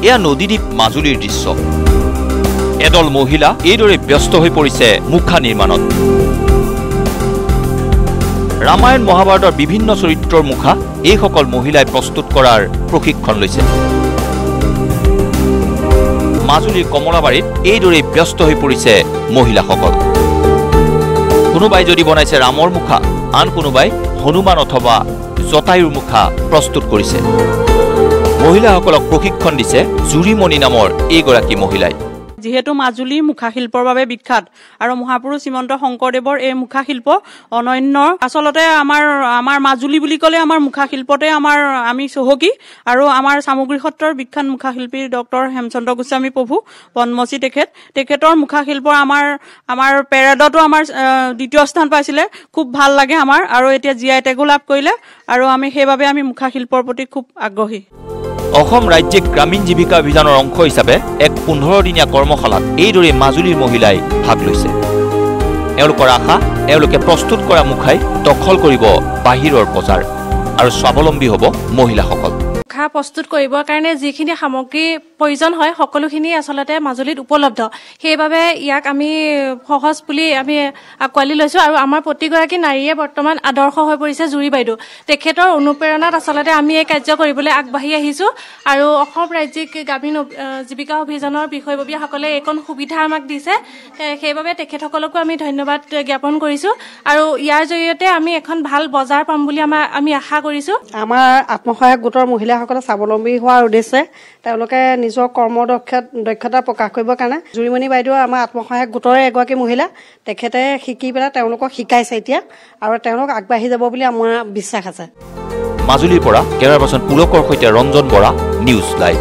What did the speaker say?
এয়া নদীদ্বীপ মাজুলীৰ দৃশ্য। এদল মহিলা এইদৰে ব্যস্ত হৈ পৰিছে মুখা নিৰ্মাণত। ৰামায়ণ মহাভাৰতৰ বিভিন্ন চৰিত্ৰৰ মুখা এইসকল মহিলাই প্ৰস্তুত কৰাৰ প্ৰশিক্ষণ লৈছে। মাজুলীৰ কমলাবাৰীত এইদৰে ব্যস্ত হৈ পৰিছে মহিলাসকল। কোনোবাই যদি বনাইছে ৰামৰ মুখা, আন কোনোবাই হনুমান অথবা জটায়ুৰ মুখা প্ৰস্তুত কৰিছে। মহিলাসকলক প্ৰশিক্ষণ দিছে জুৰিমণি নামৰ এইগৰাকী মহিলাই। যেহেতু মাজুলী মুখা শিল্পৰ বাবে বিখ্যাত আৰু মহাপুৰুষ শ্ৰীমন্ত শংকৰদেৱৰ এই মুখা শিল্প অনন্য। আচলতে আমাৰ মাজুলী বুলি ক'লে আমাৰ মুখা শিল্পতে আমি চহকী। আৰু আমাৰ সামগ্ৰী সত্ৰৰ বিখ্যাত মুখা শিল্পী ডক্টৰ হেমচন্দ্ৰ গোস্বামী প্ৰভু পদ্মশ্ৰী তেখেতৰ মুখা শিল্প আমাৰ পেৰেডতো আমাৰ দ্বিতীয় স্থান পাইছিলে। খুব ভাল লাগে আমাৰ, আৰু এতিয়া GI টেগো লাভ কৰিলে, আৰু সেইবাবে আমি মুখা শিল্পৰ প্ৰতি খুব আগ্ৰহী। অসম ৰাজ্যিক গ্ৰামীণ জীৱিকা অভিযানৰ অংশ হিচাপে এক 15-দিনীয়া কৰ্মশালাত এইদৰে মাজুলীৰ মহিলাই ভাগ লৈছে। এওঁলোকৰ আশা, এওঁলোকে প্ৰস্তুত কৰা মুখাই দখল কৰিব বাহিৰৰ বজাৰ আৰু স্বাৱলম্বী হ'ব মহিলাসকল। মুখা প্ৰস্তুত কৰিবৰ কাৰণে যিখিনি সামগ্ৰী প্ৰয়োজন হয় সকলোখিনি আচলতে মাজুলীত উপলব্ধ। সেইবাবে ইয়াক আমি সহজ বুলি আমি আঁকোৱালি লৈছোঁ। আৰু আমাৰ প্ৰতিগৰাকী নাৰীয়ে বৰ্তমান আদৰ্শ হৈ পৰিছে জুৰি বাইদেউ। তেখেতৰ অনুপ্ৰেৰণাত আচলতে আমি এই কাৰ্য কৰিবলৈ আগবাঢ়ি আহিছোঁ। আৰু অসম ৰাজ্যিক গ্ৰামীণ জীৱিকা অভিযানৰ বিষয়ববীয়াসকলে এইকণ সুবিধা আমাক দিছে, সেইবাবে তেখেতসকলকো আমি ধন্যবাদ জ্ঞাপন কৰিছোঁ। আৰু ইয়াৰ জৰিয়তে আমি এখন ভাল বজাৰ পাম বুলি আমি আশা কৰিছোঁ। আমাৰ আত্মসহায়ক গোটৰ মহিলাসকলে স্বাৱলম্বী হোৱাৰ উদ্দেশ্যে তেওঁলোকে নিজৰ দক্ষতা প্ৰকাশ কৰিবৰ কাৰণে জুৰিমণি বাইদেউ আমাৰ আত্মসহায়ক গোটৰে এগৰাকী মহিলা, তেখেতে শিকি পেলাই তেওঁলোকক শিকাইছে এতিয়া, আৰু তেওঁলোক আগবাঢ়ি যাব বুলি আমাৰ বিশ্বাস আছে। মাজুলীৰ পৰা কেমেৰা পাৰ্চন পুলকৰ সৈতে ৰঞ্জন বৰা, নিউজ লাইভ।